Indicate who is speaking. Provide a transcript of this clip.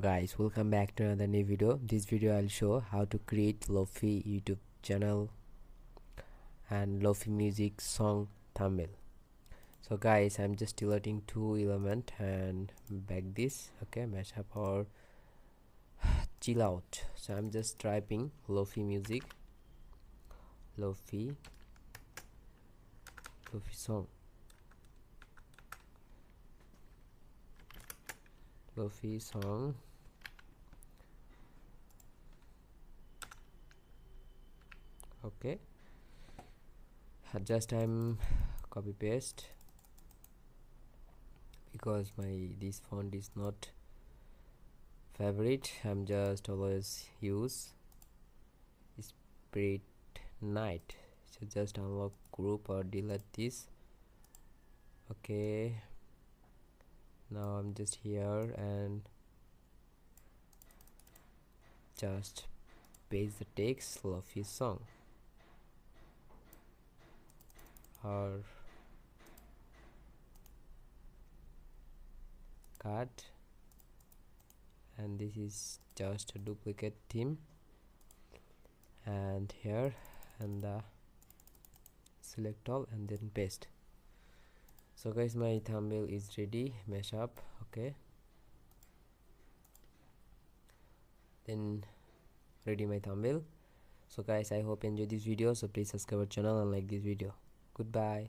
Speaker 1: guys, welcome back to another new video. This video I'll show how to create Lofi YouTube channel and Lofi music song thumbnail. So guys, I'm just deleting two element and back this, okay, Mashup or chill out. So I'm just typing Lofi music, Lofi song, Lofi song. Okay, just I'm copy paste because this font is not favorite. I'm just always use Spirit Night. So just unlock group or delete this. Okay, now I'm just here and just paste the text Lofi song or cut, and this is just a duplicate theme, and here and select all and then paste. So guys, my thumbnail is ready, Mashup. Okay, then ready my thumbnail. So guys, I hope you enjoyed this video, so please subscribe our channel and like this video. Goodbye.